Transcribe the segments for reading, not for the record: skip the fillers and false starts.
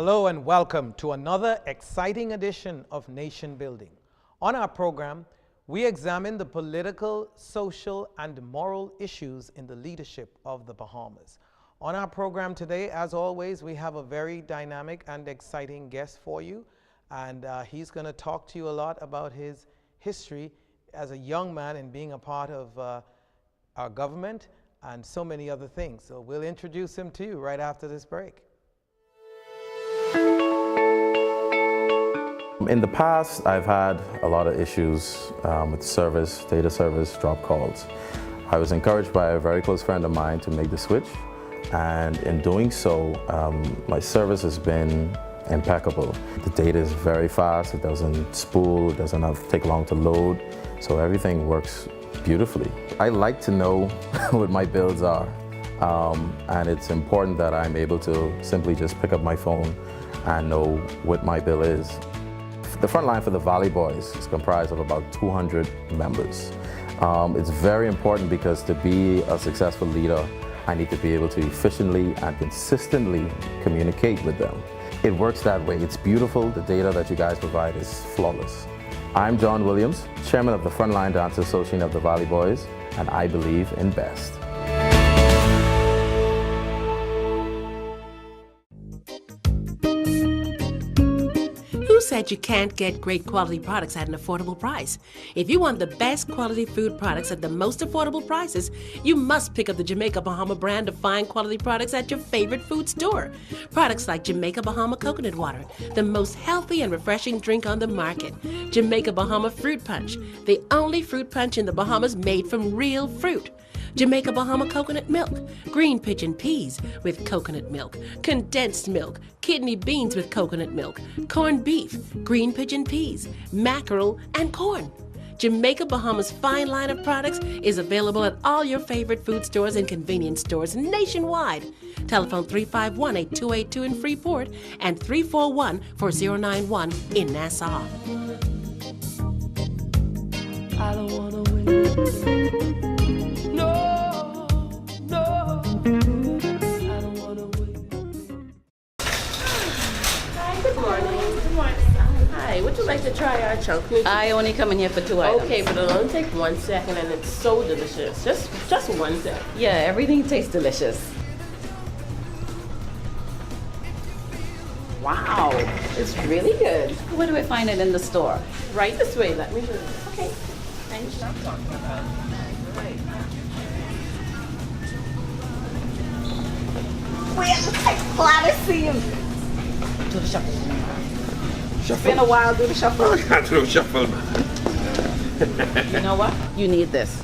Hello and welcome to another exciting edition of Nation Building. On our program, we examine the political, social, and moral issues in the leadership of the Bahamas. On our program today, as always, we have a very dynamic and exciting guest for you, and he's going to talk to you a lot about his history as a young man and being a part of our government and so many other things. So we'll introduce him to you right after this break. In the past, I've had a lot of issues with service, data service, drop calls. I was encouraged by a very close friend of mine to make the switch, and in doing so, my service has been impeccable. The data is very fast, it doesn't spool, it doesn't take long to load, so everything works beautifully. I like to know what my bills are, and it's important that I'm able to simply just pick up my phone and know what my bill is. The front line for the Valley Boys is comprised of about 200 members. It's very important because to be a successful leader, I need to be able to efficiently and consistently communicate with them. It works that way. It's beautiful. The data that you guys provide is flawless. I'm John Williams, chairman of the Frontline Dancers Association of the Valley Boys, and I believe in best. Said you can't get great quality products at an affordable price. If you want the best quality food products at the most affordable prices, you must pick up the Jamaica Bahama brand of fine quality products at your favorite food store. Products like Jamaica Bahama Coconut Water, the most healthy and refreshing drink on the market. Jamaica Bahama Fruit Punch, the only fruit punch in the Bahamas made from real fruit. Jamaica Bahama Coconut Milk, green pigeon peas with coconut milk, condensed milk, kidney beans with coconut milk, corned beef, green pigeon peas, mackerel, and corn. Jamaica Bahama's fine line of products is available at all your favorite food stores and convenience stores nationwide. Telephone 351-8282 in Freeport and 341-4091 in Nassau. I don't wanna win. No, no, I don't wanna win. Hi, good morning. Good morning. Hi, would you like to try our chunk? I only come in here for 2 items. Okay, but it'll only take 1 second and it's so delicious. Just 1 second. Yeah, everything tastes delicious. Wow, it's really good. Where do I find it in the store? Right this way, let me do it. Okay. Thank you. Where's the glad to see him. Do the shuffle. It's been a while, do the shuffle. I can't do a shuffle. You know what? You need this.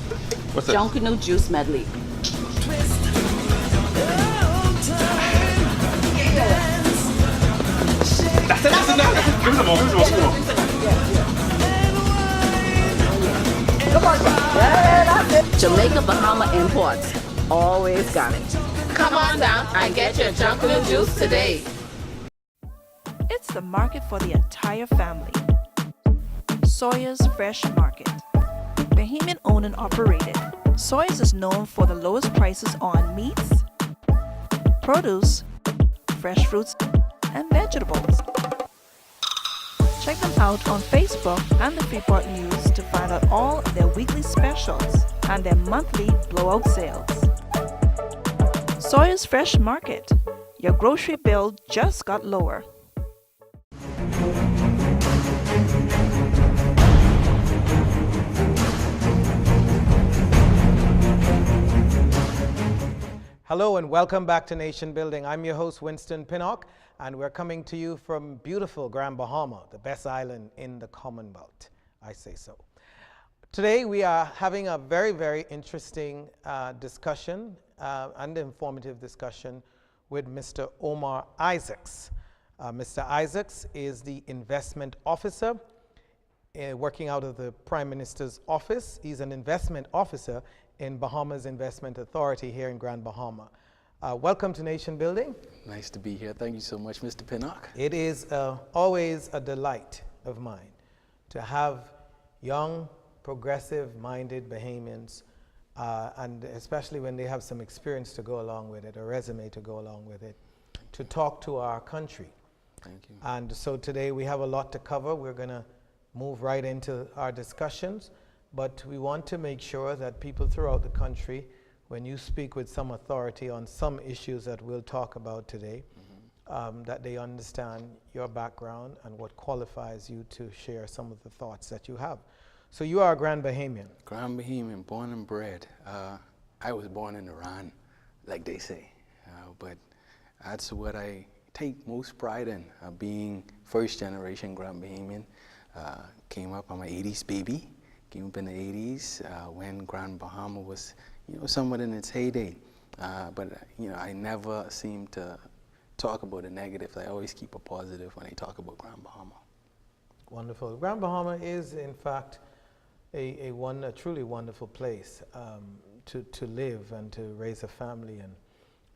What's that? Junkanoo Juice Medley. That's it. Give me some more. Come on, yeah, that's it. Jamaica Bahama Imports. Always got it. Come on down and get your Junkanoo juice today. It's the market for the entire family. Sawyer's Fresh Market. Bahamian owned and operated, Sawyer's is known for the lowest prices on meats, produce, fresh fruits, and vegetables. Check them out on Facebook and the Freeport News to find out all of their weekly specials and their monthly blowout sales. Sawyer's Fresh Market. Your grocery bill just got lower. Hello and welcome back to Nation Building. I'm your host, Winston Pinnock, and we're coming to you from beautiful Grand Bahama, the best island in the Commonwealth. I say so. Today we are having a very, very interesting discussion and informative discussion with Mr. Omar Isaacs. Mr. Isaacs is the investment officer working out of the Prime Minister's office. He's an investment officer in Bahamas Investment Authority here in Grand Bahama. Welcome to Nation Building. Nice to be here. Thank you so much, Mr. Pinnock. It is always a delight of mine to have young, progressive-minded Bahamians, and especially when they have some experience to go along with it, a resume to go along with it, to talk to our country. Thank you. And so today we have a lot to cover. We're going to move right into our discussions, but we want to make sure that people throughout the country, when you speak with some authority on some issues that we'll talk about today, that they understand your background and what qualifies you to share some of the thoughts that you have. So you are a Grand Bahamian. Grand Bahamian, born and bred. I was born in Iran, like they say, but that's what I take most pride in, being first generation Grand Bahamian. Came up, I'm an 80s baby, came up in the 80s when Grand Bahama was, somewhat in its heyday. But, I never seem to talk about the negatives. I always keep a positive when I talk about Grand Bahama. Wonderful. Grand Bahama is, in fact, a truly wonderful place to live and to raise a family.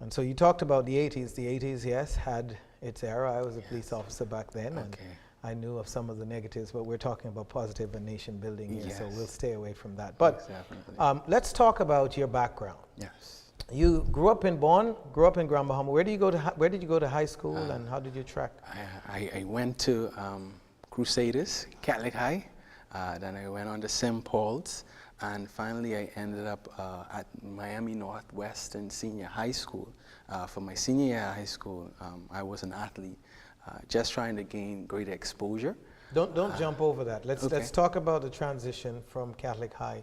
And so you talked about the 80s. The 80s, yes, had its era. I was a police officer back then, and I knew of some of the negatives, but we're talking about positive and nation building here, so we'll stay away from that. But let's talk about your background. Yes. You grew up in Grand Bahama. Where did you go to high school, and how did you track? I went to Crusaders Catholic High, then I went on to St. Paul's, and finally I ended up at Miami Northwestern Senior High School. For my senior year of high school, I was an athlete, just trying to gain greater exposure. Don't jump over that. Let's talk about the transition from Catholic High.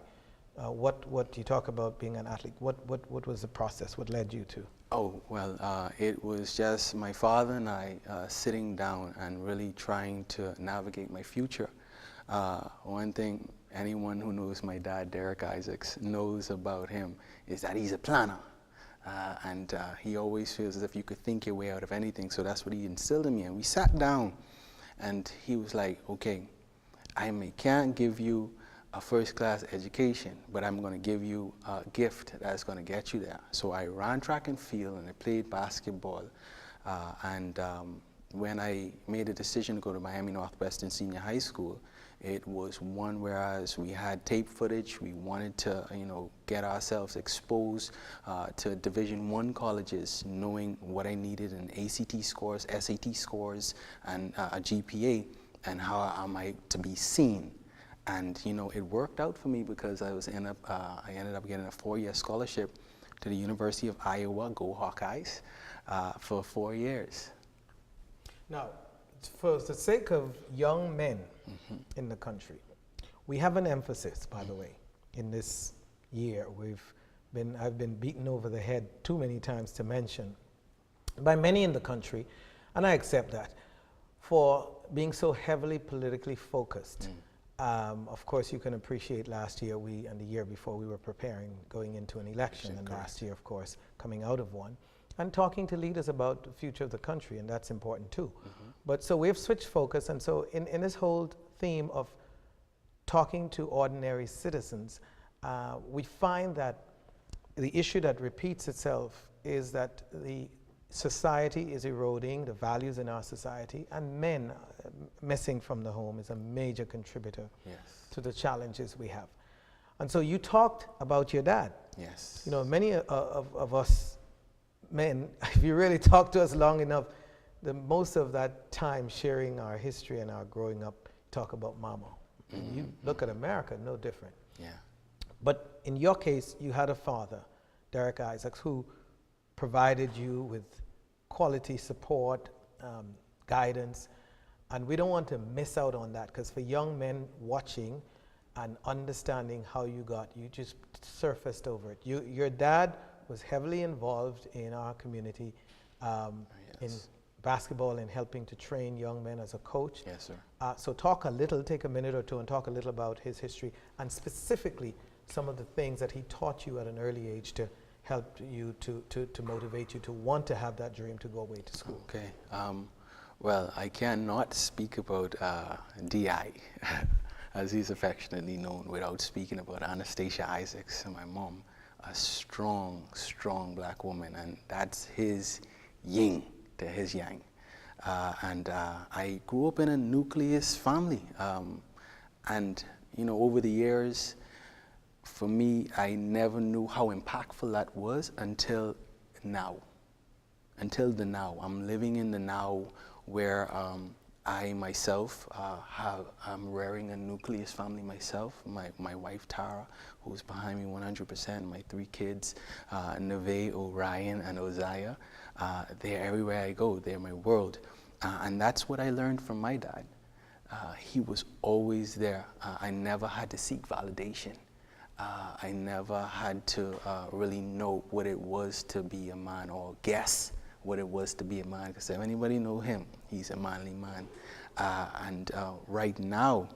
What you talk about being an athlete? What was the process? What led you to? Oh, well, it was just my father and I sitting down and really trying to navigate my future. One thing anyone who knows my dad, Derek Isaacs, knows about him is that he's a planner. And he always feels as if you could think your way out of anything. So that's what he instilled in me. And we sat down and he was like, okay, can't give you a first-class education, but I'm going to give you a gift that's going to get you there. So I ran track and field and I played basketball. When I made a decision to go to Miami Northwestern Senior High School, it was one whereas we had tape footage, we wanted to, get ourselves exposed to Division I colleges, knowing what I needed in ACT scores, SAT scores, and a GPA, and how am I to be seen. And it worked out for me because I ended up getting a 4-year scholarship to the University of Iowa, go Hawkeyes, for 4 years. Now, for the sake of young men in the country, we have an emphasis, by the way, in this year. I've been beaten over the head too many times to mention by many in the country, and I accept that, for being so heavily politically focused. Of course, you can appreciate last year and the year before we were preparing, going into an election, and last year, of course, coming out of one, and talking to leaders about the future of the country, and that's important too. But so we've switched focus, and so in this whole theme of talking to ordinary citizens, we find that the issue that repeats itself is that the society is eroding, the values in our society, and men missing from the home is a major contributor to the challenges we have. And so you talked about your dad. Yes. Many of us men, if you really talk to us long enough, most of that time sharing our history and our growing up, talk about mama. And you look at America, no different. Yeah. But in your case, you had a father, Derek Isaacs, who provided you with quality support, guidance, and we don't want to miss out on that, because for young men watching and understanding how you just surfaced over it. Your dad was heavily involved in our community in basketball and helping to train young men as a coach. Yes, sir. So take a minute or two and talk a little about his history, and specifically some of the things that he taught you at an early age to help you to motivate you to want to have that dream to go away to school. Okay. Well, I cannot speak about DI, as he's affectionately known, without speaking about Anastasia Isaacs, my mom, a strong, strong black woman, and that's his yin to his yang. I grew up in a nucleus family, and over the years, for me, I never knew how impactful that was until now. Until the now. I'm living in the now where I myself I'm rearing a nucleus family myself. My wife Tara, who's behind me 100%, my 3 kids, Neve, Orion, and Oziah. They're everywhere I go. They're my world. And that's what I learned from my dad. He was always there. I never had to seek validation. I never had to really know what it was to be a man or guess what it was to be a man, because if anybody know him, he's a manly man. And right now,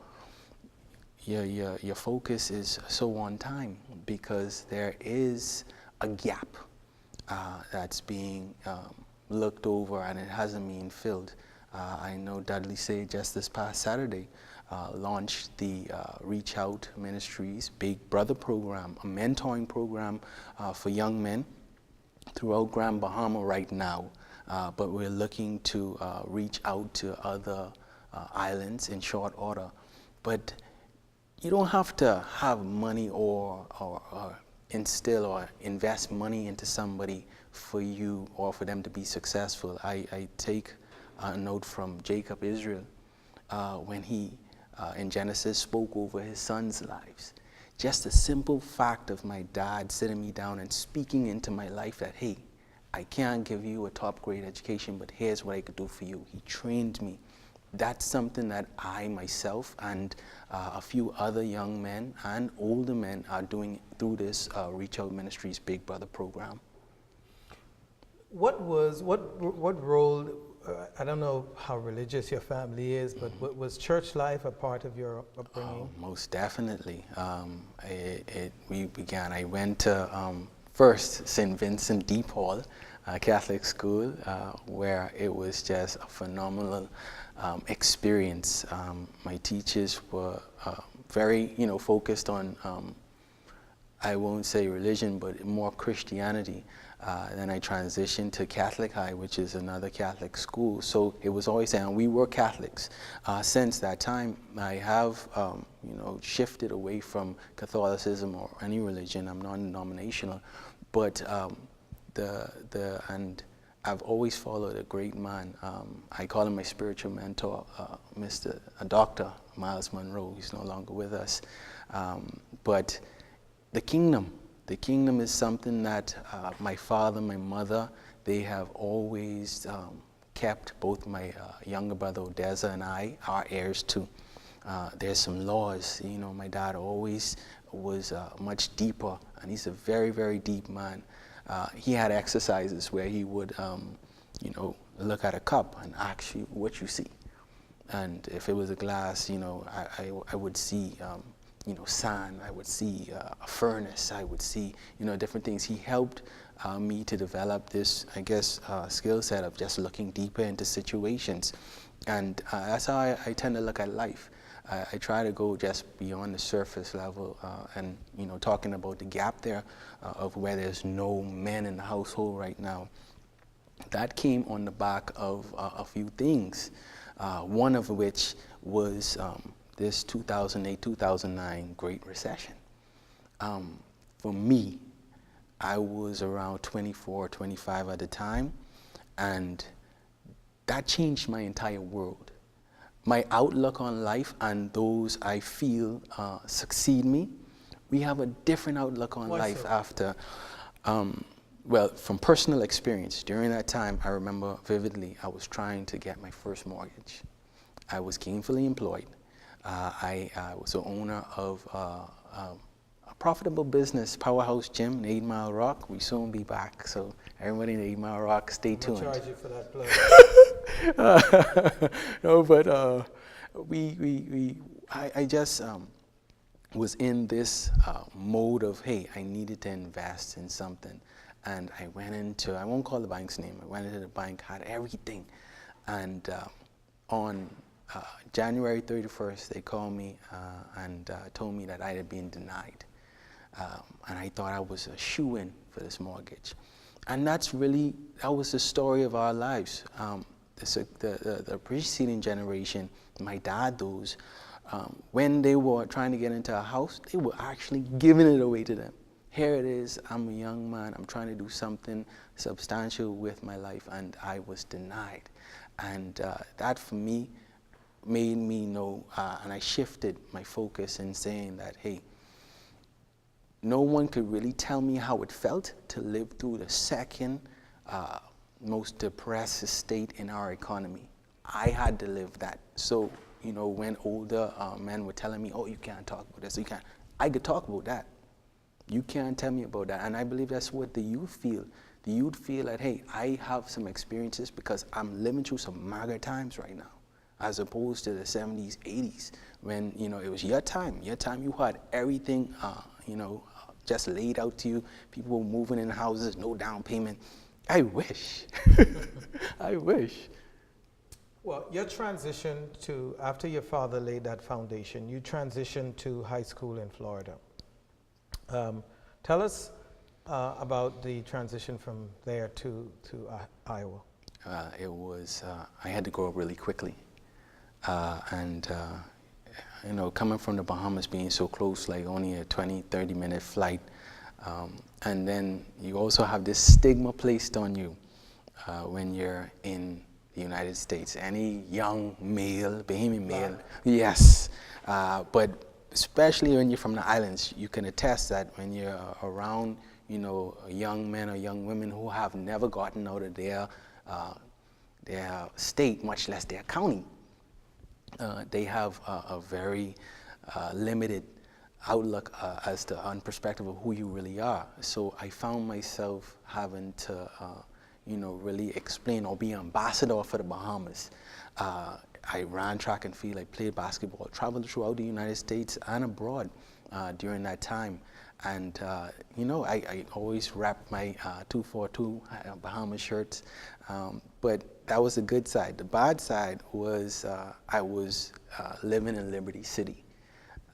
your focus is so on time, because there is a gap that's being looked over and it hasn't been filled. I know Dudley Say just this past Saturday launched the Reach Out Ministries Big Brother program, a mentoring program for young men throughout Grand Bahama right now. But we're looking to reach out to other islands in short order. But you don't have to have money or instill or invest money into somebody for you or for them to be successful. I take a note from Jacob Israel when he in Genesis spoke over his sons' lives. Just the simple fact of my dad sitting me down and speaking into my life that, hey, I can't give you a top grade education, but here's what I could do for you. He trained me. That's something that I myself and a few other young men and older men are doing through this Reach Out Ministries Big Brother program. What role, I don't know how religious your family is, but was church life a part of your upbringing? Most definitely. We began, I went to first St. Vincent de Paul Catholic school, where it was just a phenomenal experience. My teachers were very, focused on, I won't say religion, but more Christianity. Then I transitioned to Catholic High, which is another Catholic school. So it was always there, and we were Catholics. Since that time, I have, shifted away from Catholicism or any religion. I'm non-denominational, but and I've always followed a great man. I call him my spiritual mentor, Dr. Miles Monroe. He's no longer with us, but the kingdom is something that my father, my mother, they have always kept. Both my younger brother Odessa and I are heirs to. There's some laws. My dad always was much deeper, and he's a very, very deep man. He had exercises where he would, look at a cup and ask you what you see. And if it was a glass, I would see sand, I would see a furnace, I would see, different things. He helped me to develop this, skill set of just looking deeper into situations. And that's how I tend to look at life. I try to go just beyond the surface level and, talking about the gap there of where there's no men in the household right now. That came on the back of a few things, one of which was this 2008-2009 Great Recession. For me, I was around 24, 25 at the time, and that changed my entire world. My outlook on life and those I feel succeed me, we have a different outlook on life after, from personal experience. During that time, I remember vividly, I was trying to get my first mortgage. I was gainfully employed. I was the owner of a profitable business, Powerhouse Gym in 8 Mile Rock. We soon be back, so everybody in 8 Mile Rock, stay tuned. I'll charge you for that plug. No, but I just was in this mode of, hey, I needed to invest in something. And I went into, I won't call the bank's name, I went into the bank, had everything. And on January 31st, they called me and told me that I had been denied. And I thought I was a shoo-in for this mortgage. And that was the story of our lives. The preceding generation, my dad, those, when they were trying to get into a house, they were actually giving it away to them. Here it is, I'm a young man, I'm trying to do something substantial with my life, and I was denied. And that for me made me know, and I shifted my focus in saying that, hey, no one could really tell me how it felt to live through the second most depressed state in our economy. I had to live that. So, you know, when older men were telling me, oh, you can't talk about this, you can't, I could talk about that. You can't tell me about that. And I believe that's what the youth feel. The youth feel that, hey, I have some experiences because I'm living through some maga times right now, as opposed to the 70s, 80s, when, you know, it was your time. Your time, you had everything, you know, just laid out to you. People were moving in houses, no down payment. I wish. I wish. Well, your transition to, after your father laid that foundation, you transitioned to high school in Florida. Tell us about the transition from there to Iowa. It was, I had to grow up really quickly. You know, coming from the Bahamas, being so close, like only a 20, 30-minute flight, and then you also have this stigma placed on you when you're in the United States. Any young male, Bahamian male, yes, but especially when you're from the islands, you can attest that when you're around, you know, young men or young women who have never gotten out of their state, much less their county, they have a very limited outlook as to on perspective of who you really are. So I found myself having to, you know, really explain or be ambassador for the Bahamas. I ran track and field, I played basketball, traveled throughout the United States and abroad during that time. And, you know, I always wrapped my 242 Bahamas shirts, but that was the good side. The bad side was I was living in Liberty City.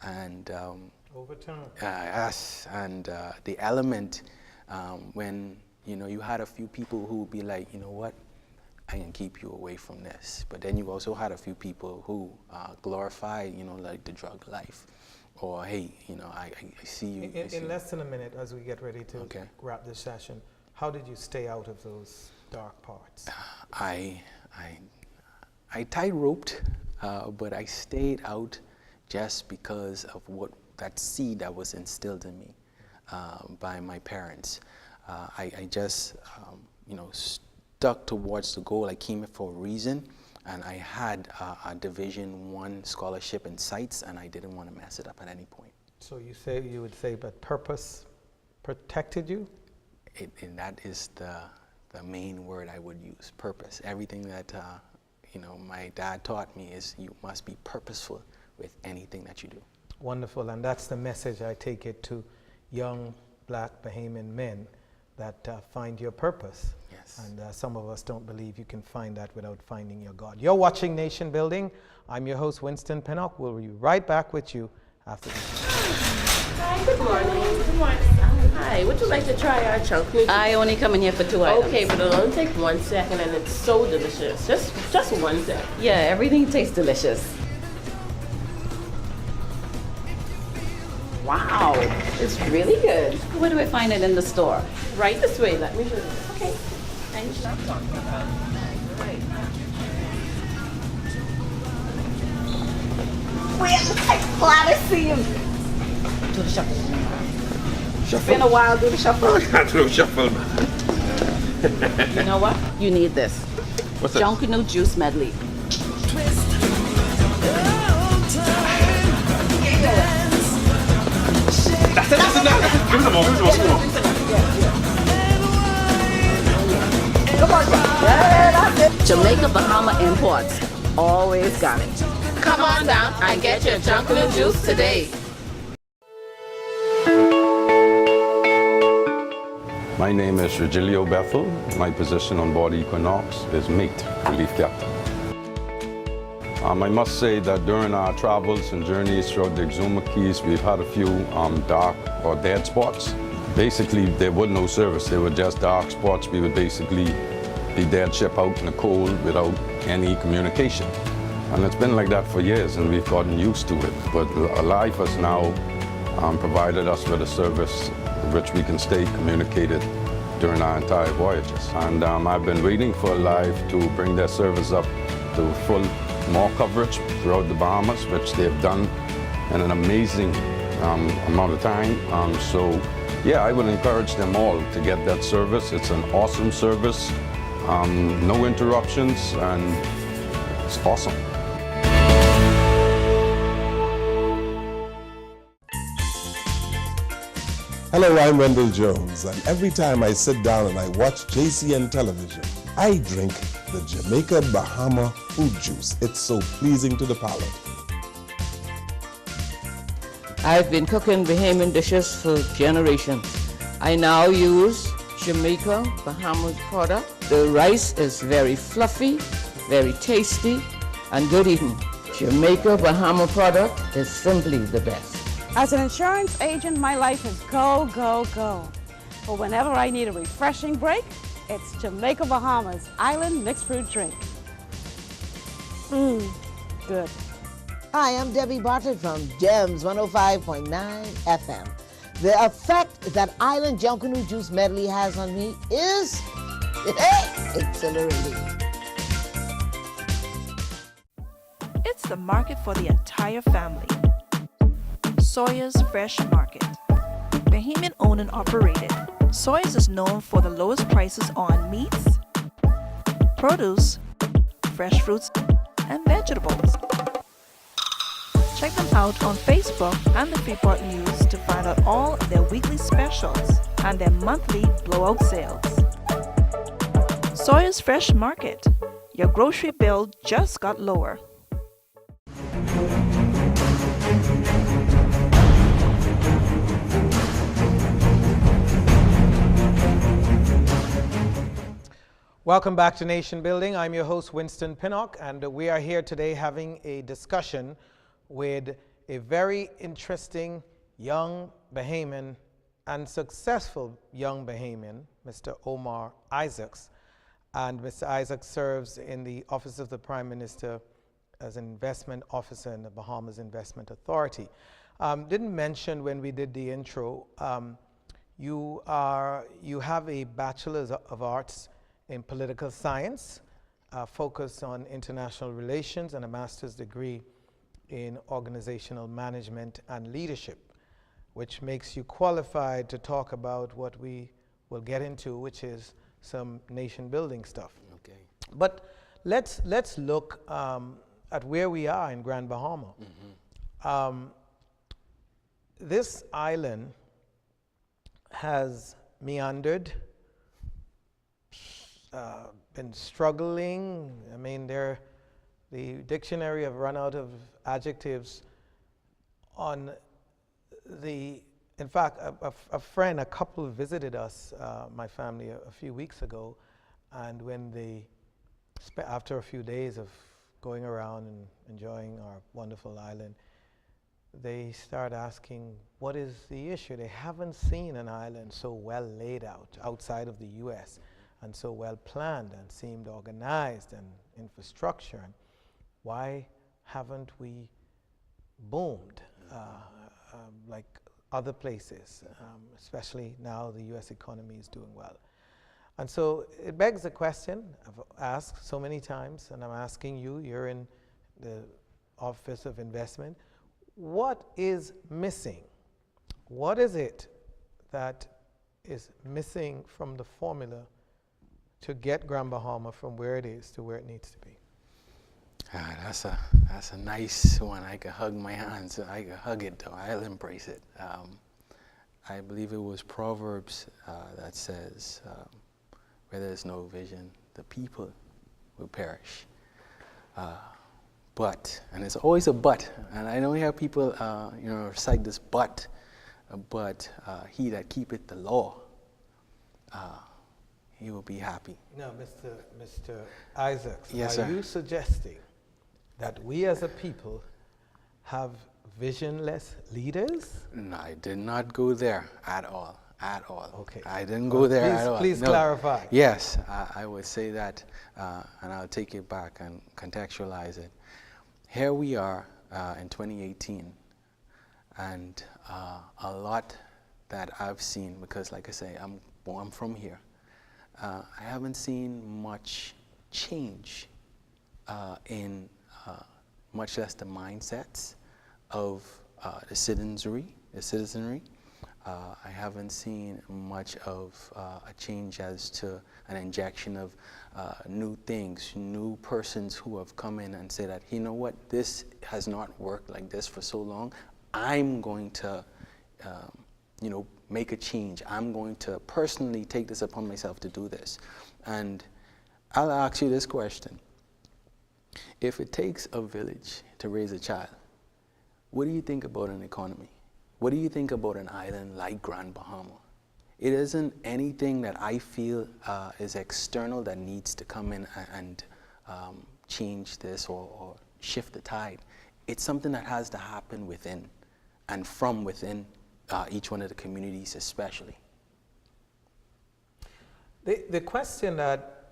And Overtime. Yes, and the element when, you know, you had a few people who would be like, you know what, I can keep you away from this. But then you also had a few people who glorified, you know, like the drug life. Or, hey, you know, I see you. In less than a minute, as we get ready to wrap this session, how did you stay out of those dark parts? I tight-roped, but I stayed out just because of what that seed that was instilled in me by my parents. I just, you know, stuck towards the goal. I came here for a reason, and I had a Division I scholarship in sights, and I didn't want to mess it up at any point. So you would say that purpose protected you? And that is the main word I would use, purpose. Everything that you know, my dad taught me is you must be purposeful with anything that you do. Wonderful, and that's the message I take it to young black Bahamian men, that find your purpose. Yes. And some of us don't believe you can find that without finding your God. You're watching Nation Building. I'm your host, Winston Pinnock. We'll be right back with you after this. Hi, good morning. Good morning. Hi, would you like to try our chunk noodles? I only come in here for 2 items. Okay, but it'll only take 1 second, and it's so delicious. Just 1 second. Yeah, everything tastes delicious. Wow, it's really good. Where do I find it in the store? Right this way. Let me show you. Okay. Thank you. Right. Glad to see you. Do the shuffle. It's been a while, do the shuffle. I can't do shuffle, man. You know what? You need this. What's that? Junkanoo Juice Medley. That's it. Give me some more. Jamaica Bahama Imports. Always got it. Come on down and get your Junkanoo juice today. My name is Regilio Bethel. My position on board Equinox is mate, relief captain. I must say that during our travels and journeys throughout the Exuma Keys, we've had a few dark or dead spots. Basically, there was no service. They were just dark spots. We would basically be dead ship out in the cold without any communication. And it's been like that for years, and we've gotten used to it. But life has now provided us with a service which we can stay communicated during our entire voyages. And I've been waiting for Live to bring their service up to full more coverage throughout the Bahamas, which they've done in an amazing amount of time. So yeah, I would encourage them all to get that service. It's an awesome service, no interruptions, and it's awesome. Hello, I'm Wendell Jones, and every time I sit down and I watch JCN television, I drink the Jamaica Bahama fruit juice. It's so pleasing to the palate. I've been cooking Bahamian dishes for generations. I now use Jamaica Bahamas product. The rice is very fluffy, very tasty, and good eating. Jamaica Bahama product is simply the best. As an insurance agent, my life is go, go, go. But whenever I need a refreshing break, it's Jamaica Bahamas Island Mixed Fruit Drink. Good. Hi, I'm Debbie Bartlett from GEMS 105.9 FM. The effect that Island Junkanoo Juice Medley has on me is exhilarating. It's the market for the entire family. Sawyer's Fresh Market. Bahamian owned and operated, Sawyer's is known for the lowest prices on meats, produce, fresh fruits, and vegetables. Check them out on Facebook and the Freeport News to find out all of their weekly specials and their monthly blowout sales. Sawyer's Fresh Market. Your grocery bill just got lower. Welcome back to Nation Building. I'm your host, Winston Pinnock, and we are here today having a discussion with a very interesting young Bahamian and successful young Bahamian, Mr. Omar Isaacs. And Mr. Isaacs serves in the Office of the Prime Minister as an investment officer in the Bahamas Investment Authority. Didn't mention when we did the intro, you have a Bachelor's of Arts in Political Science, focused on international relations, and a master's degree in organizational management and leadership, which makes you qualified to talk about what we will get into, which is some nation building stuff. Okay. But let's look at where we are in Grand Bahama. This island has meandered, been struggling. I mean, the dictionary have run out of adjectives on the, in fact, a friend, a couple visited us, my family, a few weeks ago, and when after a few days of going around and enjoying our wonderful island, they start asking, what is the issue? They haven't seen an island so well laid out outside of the US, and so well planned and seemed organized and infrastructure. And why haven't we boomed like other places, especially now the US economy is doing well? And so it begs a question I've asked so many times, and I'm asking you, you're in the Office of Investment. What is missing? What is it that is missing from the formula to get Grand Bahama from where it is to where it needs to be? That's a nice one. I could hug my hands. I could hug it though. I'll embrace it. I believe it was Proverbs that says, where there's no vision, the people will perish. But, and it's always a but, and I know we have people cite this but he that keepeth the law, he will be happy. Now, Mr. Isaacs, yes, are sir. you suggesting that we as a people have visionless leaders? No, I did not go there at all. At all. Okay. I didn't go there at all. Please No. clarify. Yes, I would say that, and I'll take it back and contextualize it. Here we are in 2018, and a lot that I've seen, because like I say, I'm from here. I haven't seen much change in much less the mindsets of the citizenry. I haven't seen much of a change as to an injection of new things, new persons who have come in and say that, you know what, this has not worked like this for so long. I'm going to, make a change. I'm going to personally take this upon myself to do this. And I'll ask you this question. If it takes a village to raise a child, what do you think about an economy? What do you think about an island like Grand Bahama? It isn't anything that I feel is external that needs to come in and change this or shift the tide. It's something that has to happen within and from within each one of the communities especially. The question that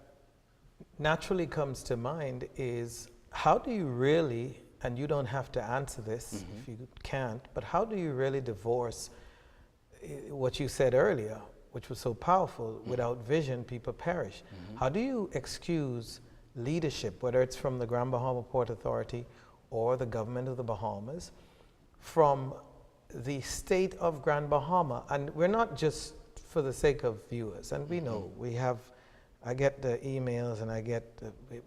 naturally comes to mind is, how do you really, and you don't have to answer this if you can't, but how do you really divorce what you said earlier, which was so powerful? Without vision, people perish. How do you excuse leadership, whether it's from the Grand Bahama Port Authority or the government of the Bahamas, from the state of Grand Bahama? And we're not just for the sake of viewers, and we know I get the emails and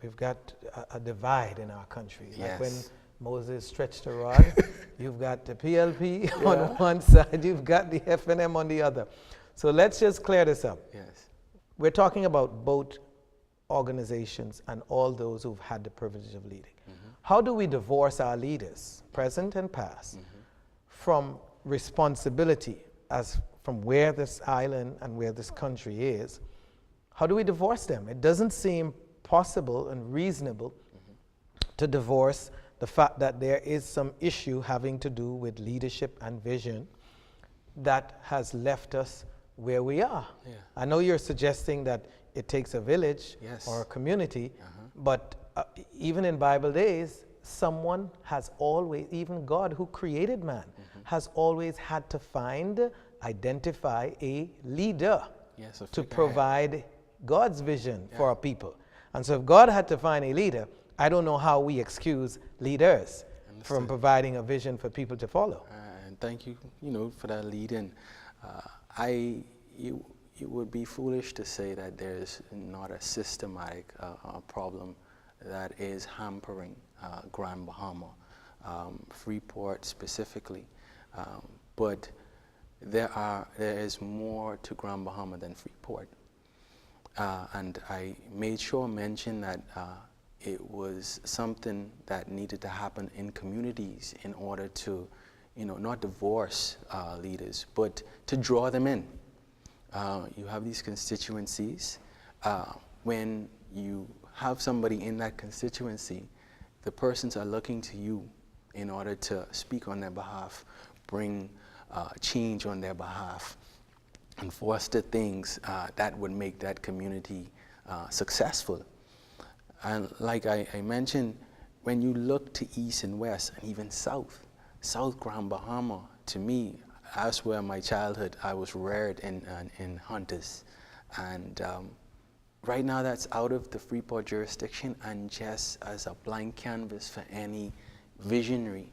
we've got a divide in our country. Like when Moses stretched the rod, you've got the PLP on one side, you've got the FNM on the other. So let's just clear this up. We're talking about both organizations and all those who've had the privilege of leading. How do we divorce our leaders, present and past, from responsibility as from where this island and where this country is? How do we divorce them? It doesn't seem possible and reasonable to divorce the fact that there is some issue having to do with leadership and vision that has left us where we are. I know you're suggesting that it takes a village or a community, but even in Bible days, someone has always, even God who created man, has always had to identify a leader to provide God's vision for our people. And so if God had to find a leader, I don't know how we excuse leaders from providing a vision for people to follow. And thank you, for that lead in. It would be foolish to say that there's not a systematic problem that is hampering Grand Bahama, Freeport specifically. But there is more to Grand Bahama than Freeport. And I made sure to mention that it was something that needed to happen in communities in order to, not divorce leaders, but to draw them in. You have these constituencies. When you have somebody in that constituency, the persons are looking to you in order to speak on their behalf, bring change on their behalf, and foster things that would make that community successful. And like I mentioned, when you look to east and west, and even south Grand Bahama, to me, that's where my childhood, I was reared in Hunters. And right now that's out of the Freeport jurisdiction and just as a blank canvas for any visionary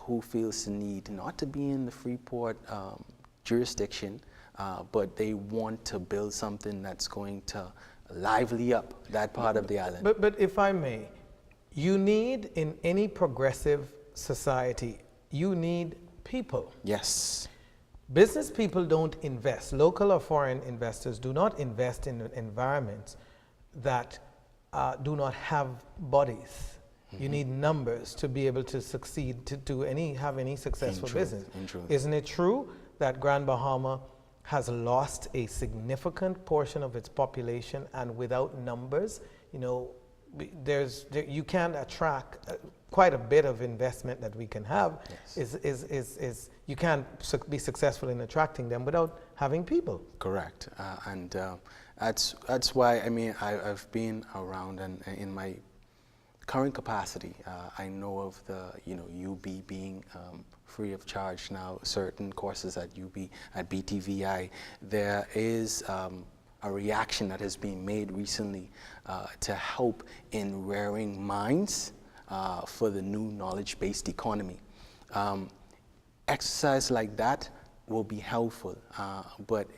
who feels the need not to be in the Freeport jurisdiction, but they want to build something that's going to lively up that part of the island. But if I may, you need, in any progressive society, you need people. Yes. Business people don't invest. Local or foreign investors do not invest in environments that do not have bodies. You need numbers to be able to succeed, to have any successful business. Isn't it true that Grand Bahama has lost a significant portion of its population, and without numbers, you can't attract quite a bit of investment that we can have. You can't be successful in attracting them without having people. Correct. And that's why, I've been around, and in my current capacity, I know of the UB being free of charge now, certain courses at UB, at BTVI. There is a a reaction that has been made recently to help in rearing minds for the new knowledge-based economy. Exercise like that will be helpful, but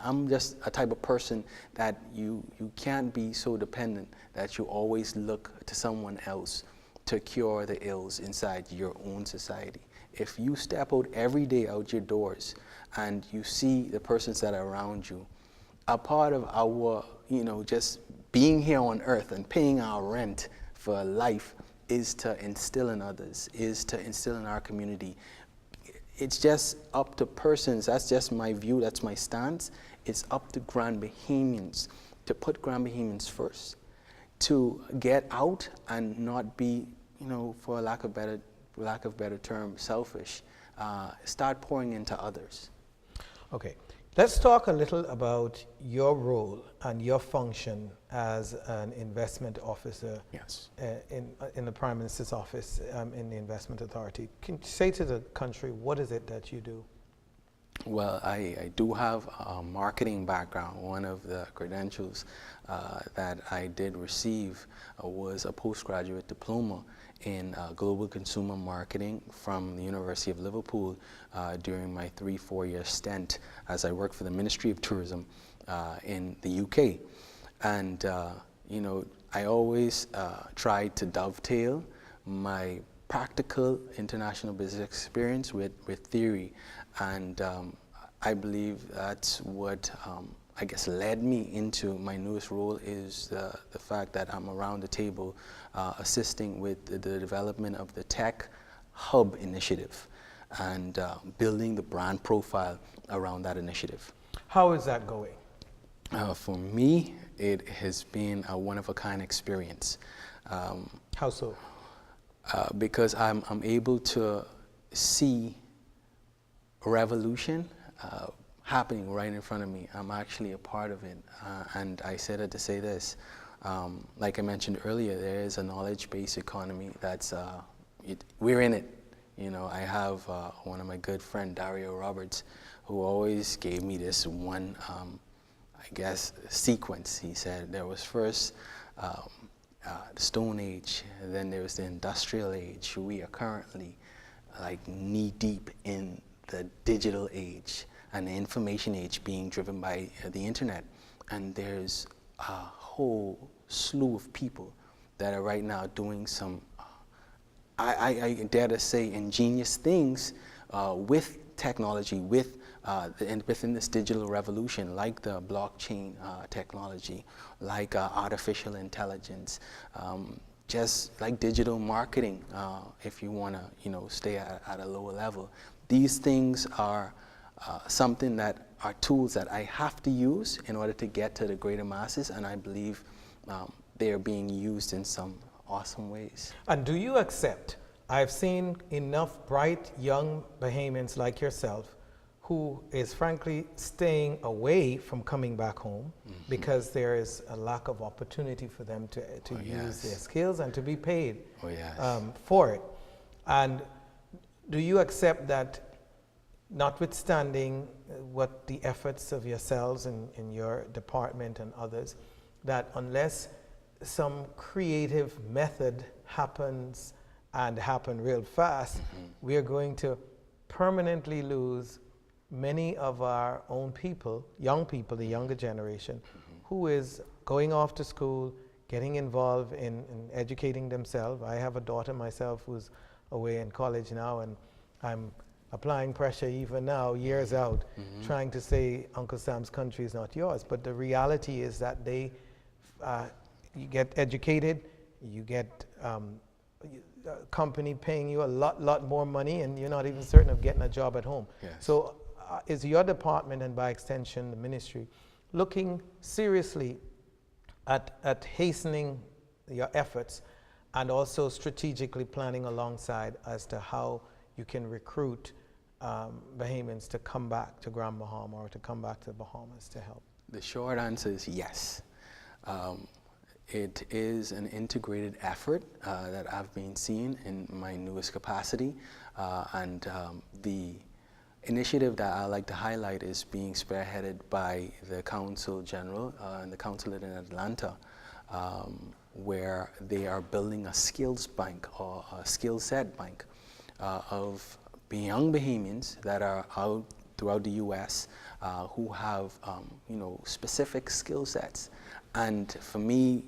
I'm just a type of person that you can't be so dependent that you always look to someone else to cure the ills inside your own society. If you step out every day out your doors and you see the persons that are around you, a part of our, just being here on earth and paying our rent for life is to instill in others, is to instill in our community. It's just up to persons, that's just my view, that's my stance. It's up to Grand Bahamians to put Grand Bahamians first, to get out and not be, for lack of better term, selfish. Start pouring into others. Okay, let's talk a little about your role and your function as an investment officer. Yes. In the Prime Minister's office in the Investment Authority. Can you say to the country, what is it that you do? Well, I do have a marketing background. One of the credentials that I did receive was a postgraduate diploma in global consumer marketing from the University of Liverpool during my 3-4-year stint as I worked for the Ministry of Tourism in the UK. And, I always tried to dovetail my practical international business experience with theory. And I believe that's what led me into my newest role is the fact that I'm around the table assisting with the development of the Tech Hub initiative and building the brand profile around that initiative. How is that going? For me, it has been a one-of-a-kind experience. How so? Because I'm able to see revolution happening right in front of me. I'm actually a part of it. And I said it to say this. Like I mentioned earlier, there is a knowledge-based economy that's, we're in it. I have one of my good friend, Dario Roberts, who always gave me this one, sequence. He said there was first the Stone Age, and then there was the Industrial Age. We are currently knee-deep in the digital age and the information age being driven by the internet. And there's a whole slew of people that are right now doing some, I dare to say, ingenious things with technology, within this digital revolution, like the blockchain technology, like artificial intelligence, just like digital marketing, if you want to, stay at a lower level. These things are something that are tools that I have to use in order to get to the greater masses, and I believe they are being used in some awesome ways. And do you accept, I've seen enough bright young Bahamians like yourself who is frankly staying away from coming back home because there is a lack of opportunity for them to use their skills and to be paid for it. And do you accept that, notwithstanding what the efforts of yourselves in your department and others, that unless some creative method happens and happen real fast, we are going to permanently lose many of our own people, young people, the younger generation, who is going off to school, getting involved in educating themselves. I have a daughter myself who's away in college now, and I'm applying pressure even now, years out, trying to say Uncle Sam's country is not yours. But the reality is that you get educated, you get a company paying you a lot more money, and you're not even certain of getting a job at home. So is your department, and by extension the ministry, looking seriously at hastening your efforts and also strategically planning alongside as to how you can recruit Bahamians to come back to Grand Bahama or to come back to the Bahamas to help? The short answer is yes. It is an integrated effort that I've been seeing in my newest capacity, and the initiative that I like to highlight is being spearheaded by the Consul General and the Consulate in Atlanta, where they are building a skills bank or a skill set bank of young Bahamians that are out throughout the U.S. Who have specific skill sets. And for me,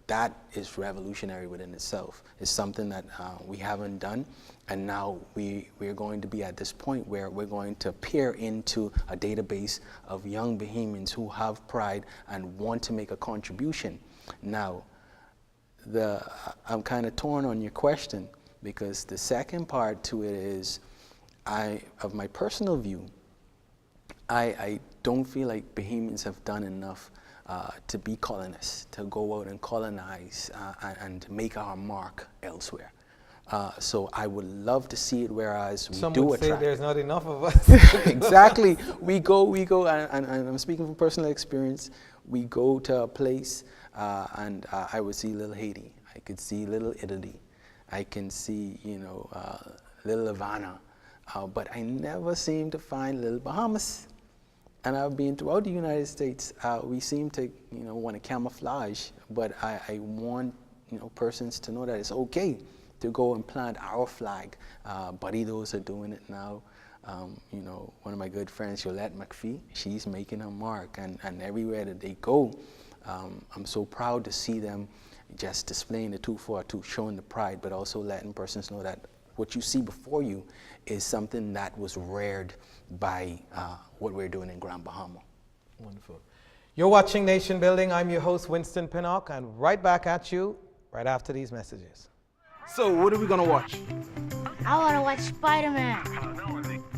that is revolutionary within itself. It's something that we haven't done, and now we're going to be at this point where we're going to peer into a database of young Bahamians who have pride and want to make a contribution. Now, I'm kind of torn on your question, because the second part to it is, of my personal view, I don't feel like Bahamians have done enough to be colonists, to go out and colonize and make our mark elsewhere. So I would love to see it, whereas we Some do would say attract. there's not enough of us. Exactly. We go, and I'm speaking from personal experience. We go to a place, and I would see little Haiti. I could see little Italy. I can see, little Havana. But I never seem to find little Bahamas. And I've been throughout the United States. We seem to, want to camouflage, but I want, persons to know that it's okay to go and plant our flag. Buddy, those are doing it now. One of my good friends, Yolette McPhee, she's making her mark, and everywhere that they go, I'm so proud to see them just displaying the 242, showing the pride, but also letting persons know that what you see before you is something that was reared by what we're doing in Grand Bahama. Wonderful. You're watching Nation Building. I'm your host, Winston Pinnock, and right back at you right after these messages. So, what are we gonna watch? I want to watch Spider-Man.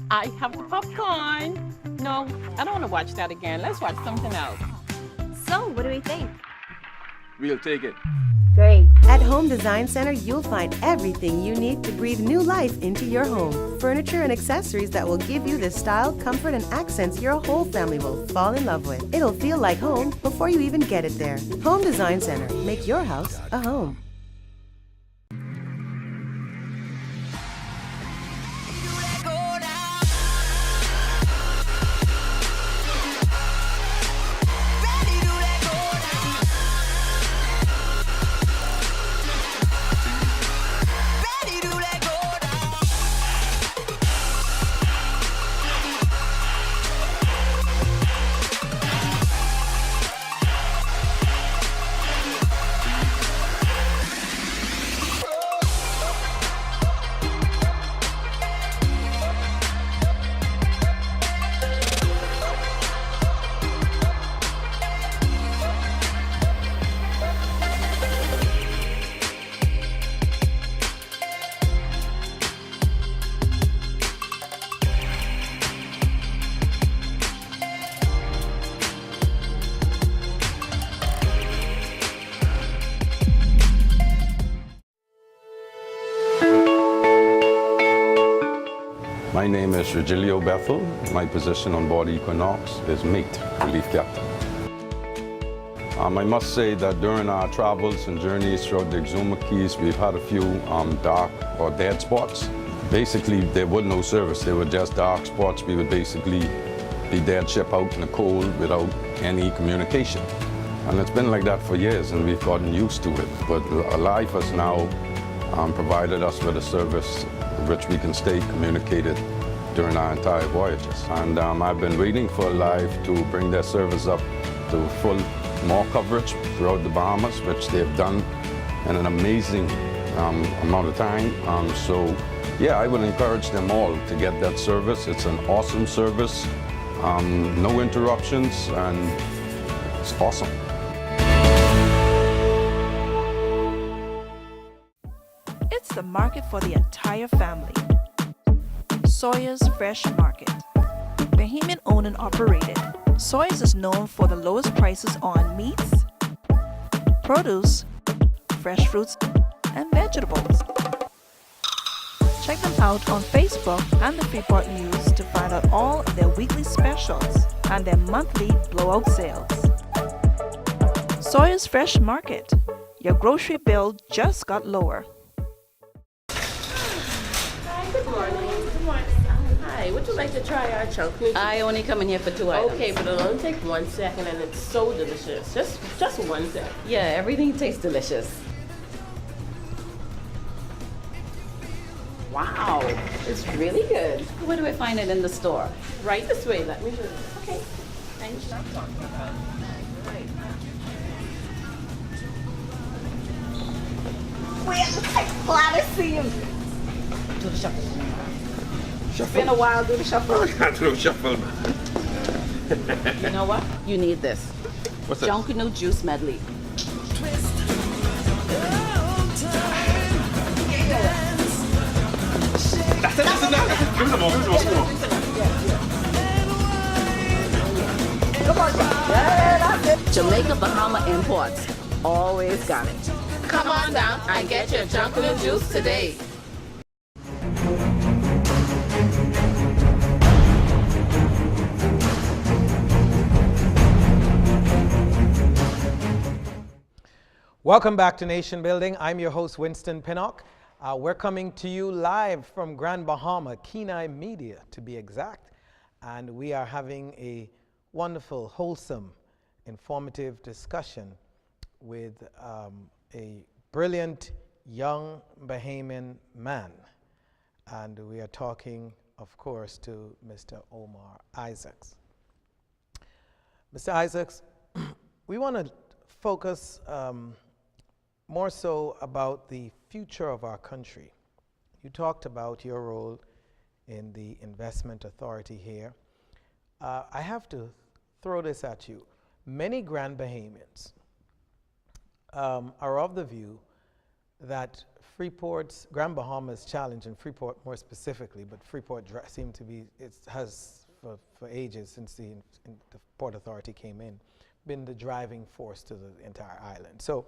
I have the popcorn. No, I don't want to watch that again. Let's watch something else. So, what do we think? We'll take it. Great. At Home Design Center, you'll find everything you need to breathe new life into your home. Furniture and accessories that will give you the style, comfort, and accents your whole family will fall in love with. It'll feel like home before you even get it there. Home Design Center. Make your house a home. My name is Regilio Bethel. My position on board Equinox is mate, relief captain. I must say that during our travels and journeys throughout the Exuma Keys, we've had a few dark or dead spots. Basically, there was no service. They were just dark spots. We would basically be dead ship out in the cold without any communication. And it's been like that for years, and we've gotten used to it. But life has now provided us with a service which we can stay communicated during our entire voyages. And I've been waiting for Life to bring their service up to full more coverage throughout the Bahamas, which they've done in an amazing amount of time. So yeah, I would encourage them all to get that service. It's an awesome service, no interruptions, and it's awesome. It's the market for the entire family. Sawyer's Fresh Market. Bahamian owned and operated, Sawyer's is known for the lowest prices on meats, produce, fresh fruits, and vegetables. Check them out on Facebook and the Freeport News to find out all of their weekly specials and their monthly blowout sales. Sawyer's Fresh Market. Your grocery bill just got lower. Hi, good morning. Good morning. Hi. Hi, would you like to try our chunk noodles? I only come in here for 2 items. Okay, but it'll only take 1 second and it's so delicious. Just 1 second. Yeah, everything tastes delicious. Wow, it's really good. Where do I find it in the store? Right this way, let me show you. Okay. Thank you. We're glad to see you. Do the shuffle. It's been a while, do the shuffle. I can't do the shuffle, man. You know what? You need this. What's that? Junkanoo juice medley. That's it. Give me some more. Come on, that's it. Jamaica Bahama Imports. Always got it. Come on down and get your Junkanoo juice today. Welcome back to Nation Building. I'm your host, Winston Pinnock. We're coming to you live from Grand Bahama, Kenai Media to be exact. And we are having a wonderful, wholesome, informative discussion with a brilliant young Bahamian man. And we are talking, of course, to Mr. Omar Isaacs. Mr. Isaacs, we want to focus more so about the future of our country. You talked about your role in the investment authority here. I have to throw this at you. Many Grand Bahamians are of the view that Freeport's, Grand Bahama's challenge, and Freeport more specifically, but Freeport seemed to be, it has for ages since the Port Authority came in, been the driving force to the entire island. So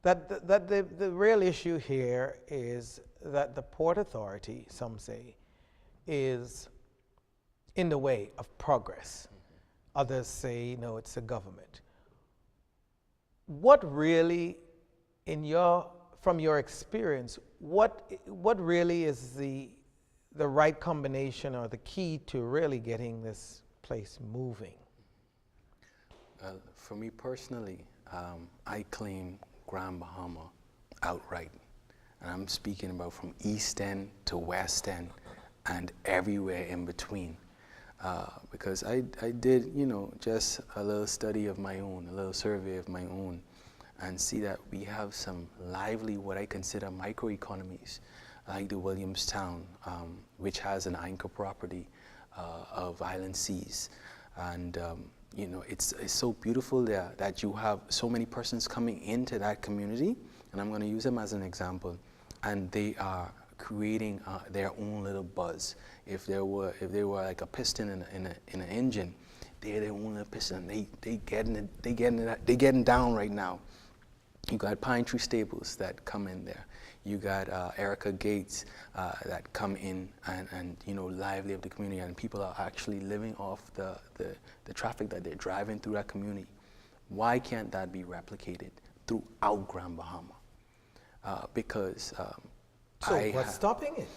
that the real issue here is that the Port Authority, some say, is in the way of progress. Others say, no, it's the government. What really, from your experience, what really is the right combination or the key to really getting this place moving? For me personally, I claim Grand Bahama outright. And I'm speaking about from East End to West End and everywhere in between. Because I did, just a little study of my own, a little survey of my own, and see that we have some lively, what I consider microeconomies, like the Williamstown, which has an anchor property of Island Seas. And it's so beautiful there that you have so many persons coming into that community, and I'm going to use them as an example, and they are creating their own little buzz. If they were like a piston in an engine, they're their own little piston. They getting down right now. You got Pine Tree Stables that come in there. You got Erica Gates that come in and lively up the community, and people are actually living off the traffic that they're driving through that community. Why can't that be replicated throughout Grand Bahama? Because so what's stopping it?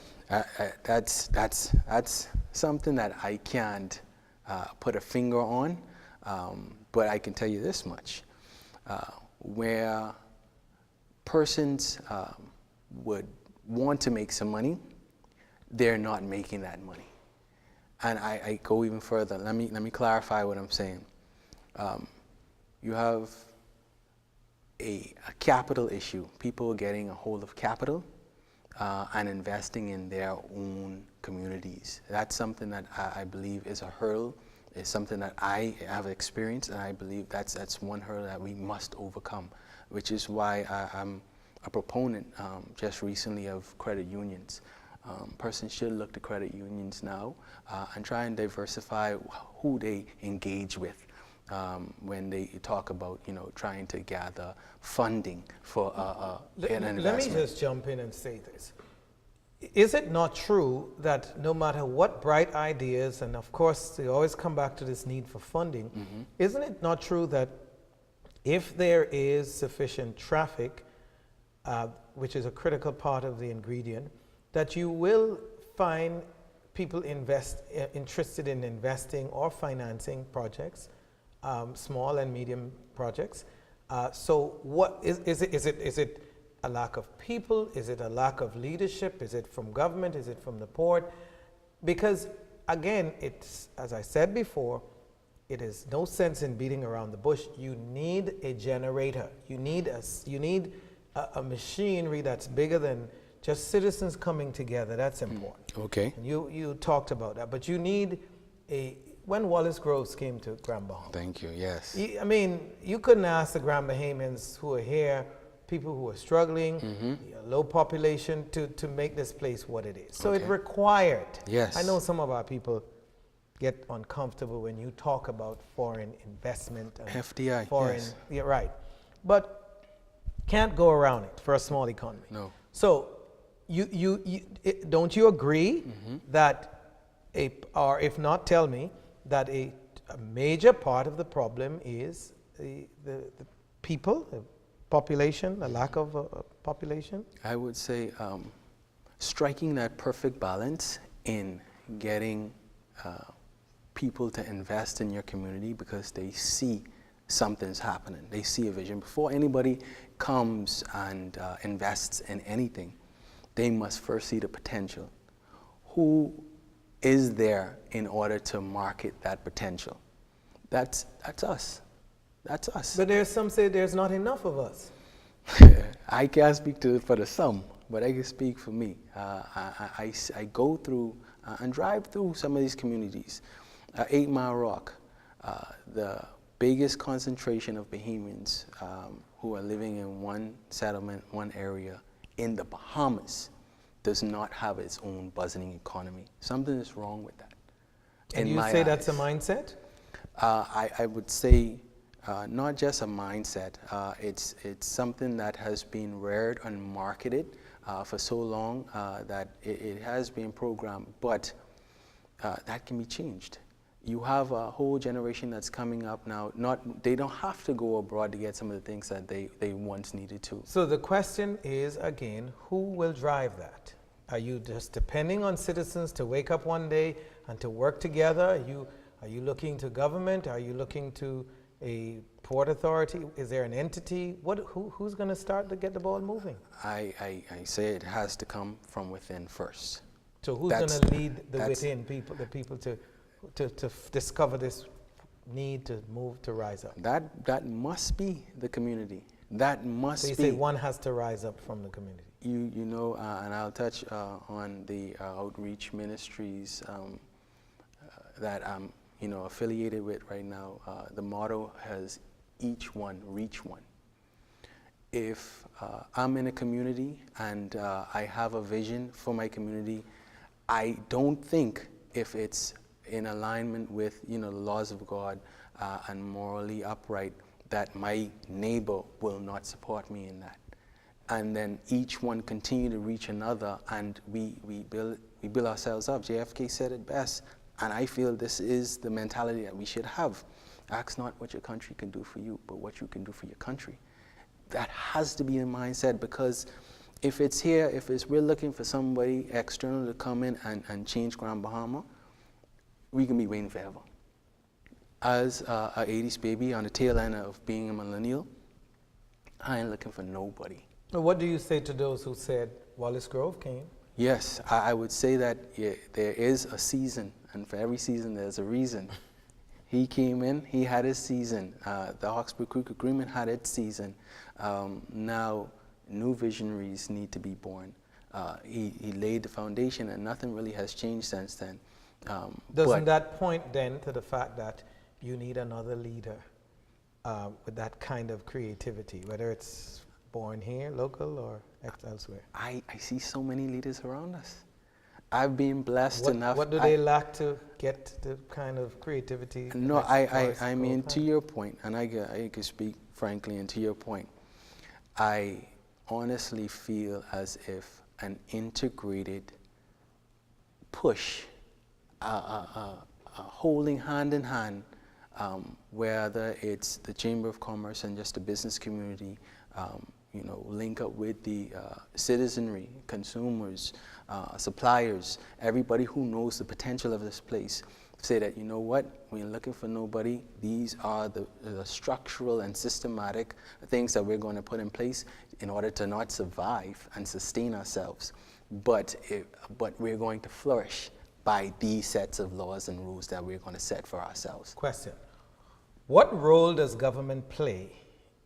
That's something that I can't put a finger on, but I can tell you this much: where persons would want to make some money, they're not making that money. And I go even further. Let me clarify what I'm saying. You have a capital issue. People getting a hold of capital and investing in their own communities. That's something that I believe is a hurdle. It's something that I have experienced, and I believe that's one hurdle that we must overcome, which is why I'm a proponent just recently of credit unions. Persons should look to credit unions now and try and diversify who they engage with when they talk about trying to gather funding for an investment. Let me just jump in and say this. Is it not true that no matter what bright ideas, and of course they always come back to this need for funding, isn't it not true that if there is sufficient traffic, which is a critical part of the ingredient, that you will find people interested in investing or financing projects, small and medium projects. So what is it a lack of people? Is it a lack of leadership? Is it from government? Is it from the port? Because again, it's, as I said before, it is no sense in beating around the bush. You need a generator. You need a machinery that's bigger than just citizens coming together. That's important. Okay. And you talked about that, but you need when Wallace Groves came to Grand Bahama. Thank you, yes. I mean, you couldn't ask the Grand Bahamians who are here, people who are struggling, low population, to make this place what it is. So it required. Yes. I know some of our people get uncomfortable when you talk about foreign investment. And FDI, foreign, yes. Yeah, right. But can't go around it for a small economy. No. So don't you agree that or if not, tell me, that a major part of the problem is the people, the population, the lack of population? I would say striking that perfect balance in getting people to invest in your community because they see something's happening. They see a vision. Before anybody comes and invests in anything, they must first see the potential. Who is there in order to market that potential? That's us. That's us. But there's some say there's not enough of us. I can't speak for the some, but I can speak for me. I go through and drive through some of these communities. 8 Mile Rock, the biggest concentration of Bahamians who are living in one settlement, one area in the Bahamas, does not have its own buzzing economy. Something is wrong with that. And you say that's a mindset? I would say not just a mindset. It's something that has been reared and marketed for so long that it has been programmed, but that can be changed. You have a whole generation that's coming up now. They don't have to go abroad to get some of the things that they once needed to. So the question is, again, who will drive that? Are you just depending on citizens to wake up one day and to work together? Are you looking to government? Are you looking to a port authority? Is there an entity? Who's going to start to get the ball moving? I say it has to come from within first. So who's going to lead the people to discover this need to move, to rise up? That must be the community. That must be. So you say one has to rise up from the community. You know, and I'll touch on the outreach ministries that I'm affiliated with right now. The motto has each one reach one. If I'm in a community and I have a vision for my community, I don't think if it's in alignment with the laws of God and morally upright, that my neighbor will not support me in that. And then each one continue to reach another, and we build ourselves up. JFK said it best, and I feel this is the mentality that we should have. Ask not what your country can do for you, but what you can do for your country. That has to be the mindset, because if it's here, we're looking for somebody external to come in and change Grand Bahama, we can be waiting forever. As a 80s baby on the tail end of being a millennial, I ain't looking for nobody. What do you say to those who said Wallace Grove came? Yes, I would say that there is a season, and for every season there's a reason. He came in, he had his season. The Hawkesbury Creek Agreement had its season. Now, new visionaries need to be born. He laid the foundation, and nothing really has changed since then. Doesn't that point then to the fact that you need another leader with that kind of creativity, whether it's born here, local, or elsewhere? I see so many leaders around us. I've been blessed enough. What do they lack to get the kind of creativity? No, I mean, to your point, and I can speak frankly, and to your point, I honestly feel as if an integrated push, holding hand in hand, whether it's the Chamber of Commerce and just the business community, link up with the citizenry, consumers, suppliers, everybody who knows the potential of this place. Say that, you know what, we ain't looking for nobody. These are the structural and systematic things that we're going to put in place in order to not survive and sustain ourselves, but we're going to flourish by these sets of laws and rules that we're going to set for ourselves. Question. What role does government play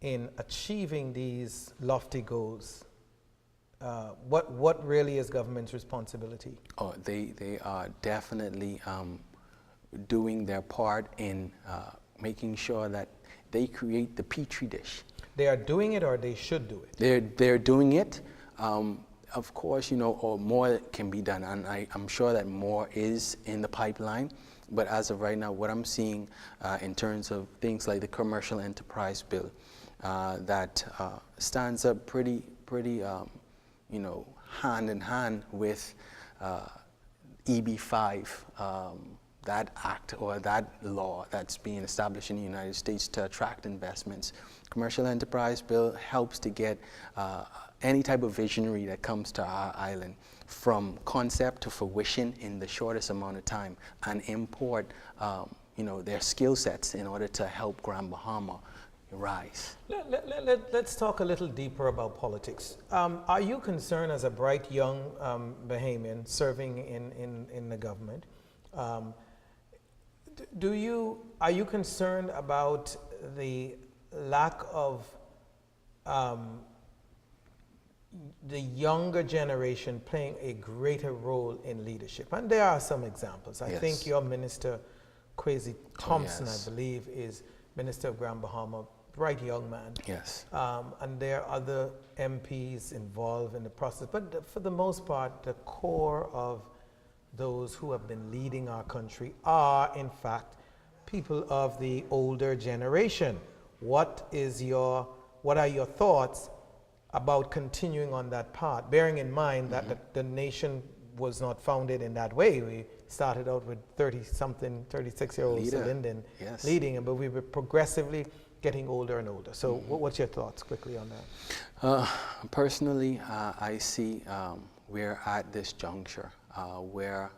in achieving these lofty goals? What really is government's responsibility? Oh, they are definitely doing their part in making sure that they create the petri dish. They are doing it, or they should do it? They're doing it. Of course, or more can be done, and I'm sure that more is in the pipeline. But as of right now, what I'm seeing in terms of things like the commercial enterprise bill, that stands up pretty hand in hand with EB5, that act or that law that's being established in the United States to attract investments. Commercial enterprise bill helps to get any type of visionary that comes to our island from concept to fruition in the shortest amount of time, and import their skill sets in order to help Grand Bahama rise. Let's talk a little deeper about politics. Are you concerned as a bright young Bahamian serving in the government? Are you concerned about the lack of the younger generation playing a greater role in leadership? And there are some examples. I think your minister, Kwesi Thompson, I believe, is Minister of Grand Bahama, bright young man. Yes. And there are other MPs involved in the process. But for the most part, the core of those who have been leading our country are, in fact, people of the older generation. What are your thoughts about continuing on that path, bearing in mind that the nation was not founded in that way? We started out with 30-something, 36-year-old Linden leading, but we were progressively getting older and older. So what's your thoughts quickly on that? Personally, I see we're at this juncture where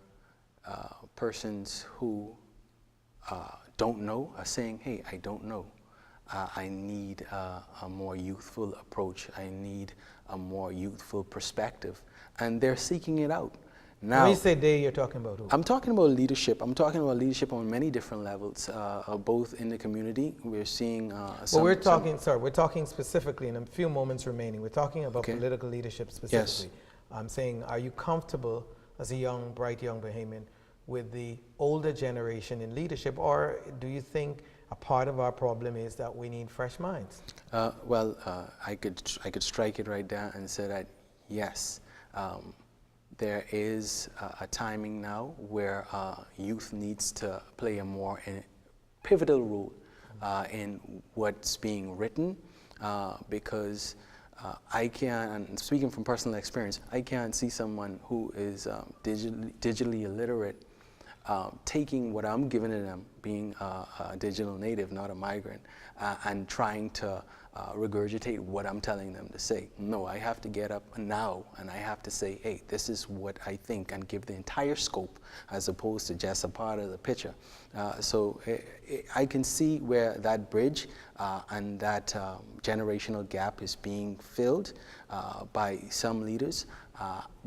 persons who don't know are saying, hey, I don't know. I need a more youthful approach. I need a more youthful perspective. And they're seeking it out. Now, when you say they, you're talking about who? I'm talking about leadership. I'm talking about leadership on many different levels, both in the community. We're seeing we're talking specifically, in a few moments remaining, we're talking about political leadership specifically. Yes. I'm saying, are you comfortable as a bright young Bahamian with the older generation in leadership, or do you think a part of our problem is that we need fresh minds? I could strike it right down and say that yes, there is a timing now where youth needs to play a more pivotal role in what's being written, because I can't, and speaking from personal experience, I can't see someone who is digitally illiterate taking what I'm giving to them, being a digital native, not a migrant, and trying to regurgitate what I'm telling them to say. No, I have to get up now and I have to say, hey, this is what I think, and give the entire scope as opposed to just a part of the picture. So I can see where that bridge and that generational gap is being filled by some leaders.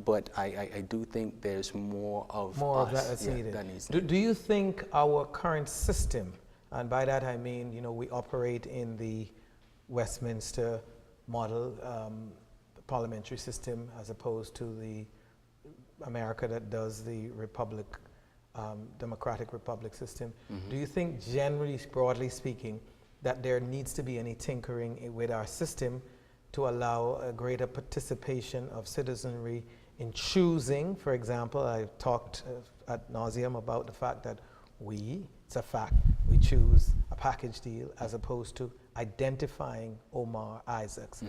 But I do think there's more of that that's needed. That needs do you think our current system, and by that I mean, we operate in the Westminster model, the parliamentary system, as opposed to the America that does the republic, democratic republic system. Do you think, generally, broadly speaking, that there needs to be any tinkering with our system to allow a greater participation of citizenry in choosing? For example, I've talked ad nauseum about the fact that it's a fact, we choose a package deal as opposed to identifying Omar Isaacs,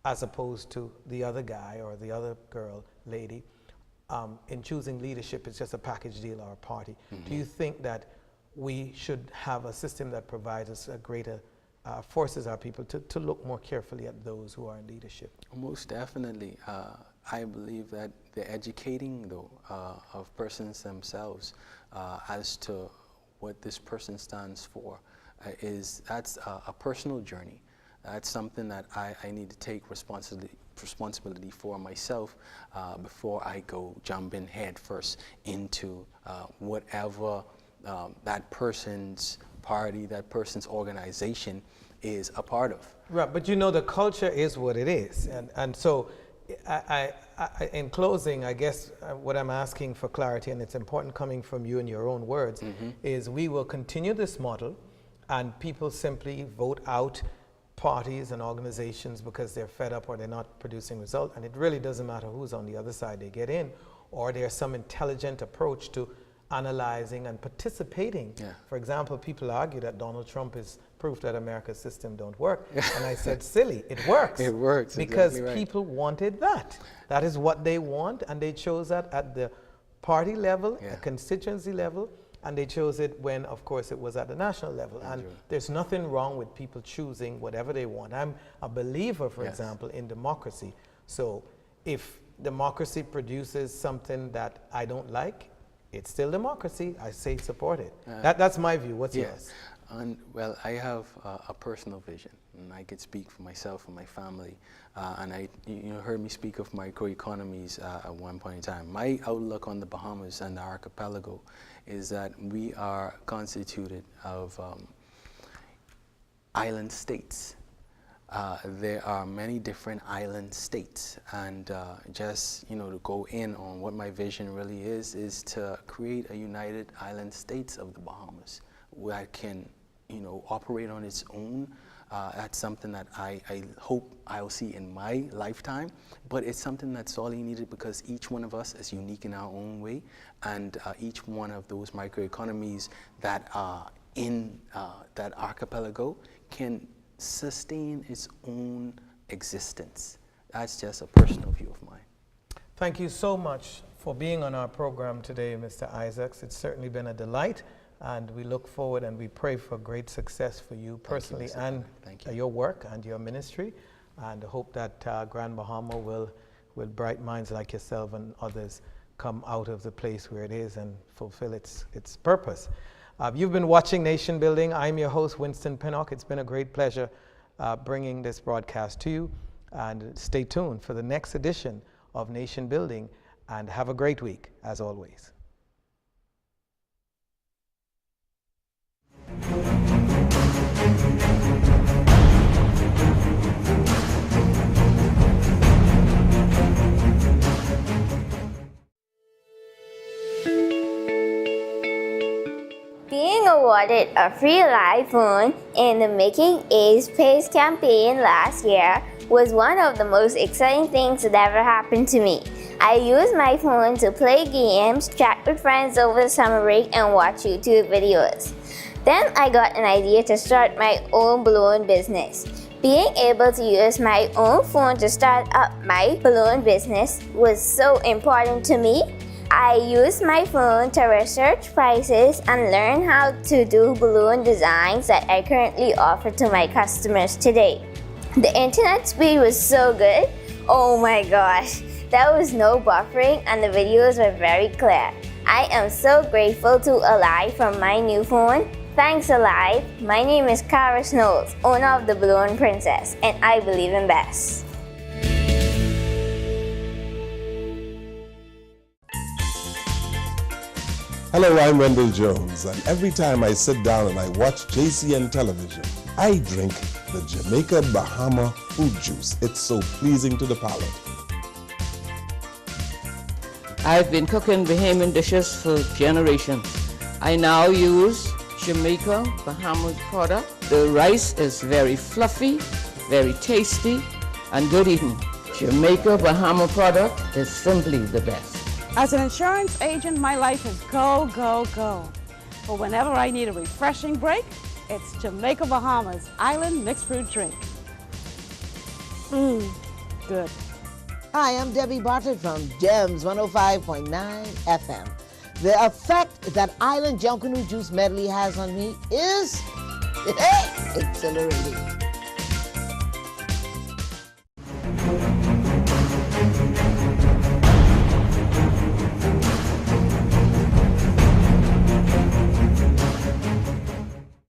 as opposed to the other guy or the other girl, lady. In choosing leadership, it's just a package deal or a party. Do you think that we should have a system that provides us a greater forces our people to look more carefully at those who are in leadership? Most definitely. I believe that the educating, though, of persons themselves as to what this person stands for that's a personal journey. That's something that I need to take responsibility for myself before I go jumping head first into whatever that person's party, that person's organization is a part of. Right, but you know the culture is what it is, and so in closing, I guess what I'm asking for clarity, and it's important coming from you in your own words, is we will continue this model, and people simply vote out parties and organizations because they're fed up or they're not producing results, and it really doesn't matter who's on the other side they get in, or there's some intelligent approach to analyzing and participating. Yeah. For example, people argue that Donald Trump is proof that America's system don't work, and I said, silly, it works. It works, because exactly right. people wanted that. That is what they want, and they chose that at the party level, the constituency level, and they chose it when, of course, it was at the national level. And there's nothing wrong with people choosing whatever they want. I'm a believer, for example, in democracy. So if democracy produces something that I don't like, it's still democracy. I say support it. That's my view. What's yours? Well, I have a personal vision, and I could speak for myself and my family. And you heard me speak of microeconomies at one point in time. My outlook on the Bahamas and the archipelago is that we are constituted of island states. There are many different island states, and just to go in on what my vision really is to create a united island states of the Bahamas that can operate on its own. That's something that I hope I'll see in my lifetime, but it's something that's sorely needed because each one of us is unique in our own way, and each one of those microeconomies that are in that archipelago can sustain its own existence. That's just a personal view of mine. Thank you so much for being on our program today, Mr. Isaacs. It's certainly been a delight, and we look forward and we pray for great success for you personally and your work and your ministry, and hope that Grand Bahama will, with bright minds like yourself and others, come out of the place where it is and fulfill its purpose. You've been watching Nation Building. I'm your host, Winston Pinnock. It's been a great pleasure bringing this broadcast to you. And stay tuned for the next edition of Nation Building. And have a great week, as always. Being awarded a free iPhone in the Making A Space campaign last year was one of the most exciting things that ever happened to me. I used my phone to play games, chat with friends over the summer break, and watch YouTube videos. Then I got an idea to start my own balloon business. Being able to use my own phone to start up my balloon business was so important to me. I used my phone to research prices and learn how to do balloon designs that I currently offer to my customers today. The internet speed was so good. Oh my gosh, there was no buffering and the videos were very clear. I am so grateful to Alive for my new phone. Thanks Alive. My name is Cara Snows, owner of the Balloon Princess, and I believe in best. Hello, I'm Wendell Jones, and every time I sit down and I watch JCN television, I drink the Jamaica Bahama fruit juice. It's so pleasing to the palate. I've been cooking Bahamian dishes for generations. I now use Jamaica Bahamas product. The rice is very fluffy, very tasty, and good eating. Jamaica Bahama product is simply the best. As an insurance agent, my life is go, go, go. But whenever I need a refreshing break, it's Jamaica Bahamas Island Mixed Fruit Drink. Good. Hi, I'm Debbie Bartlett from Gems 105.9 FM. The effect that Island Junkanoo Juice medley has on me is Exhilarating.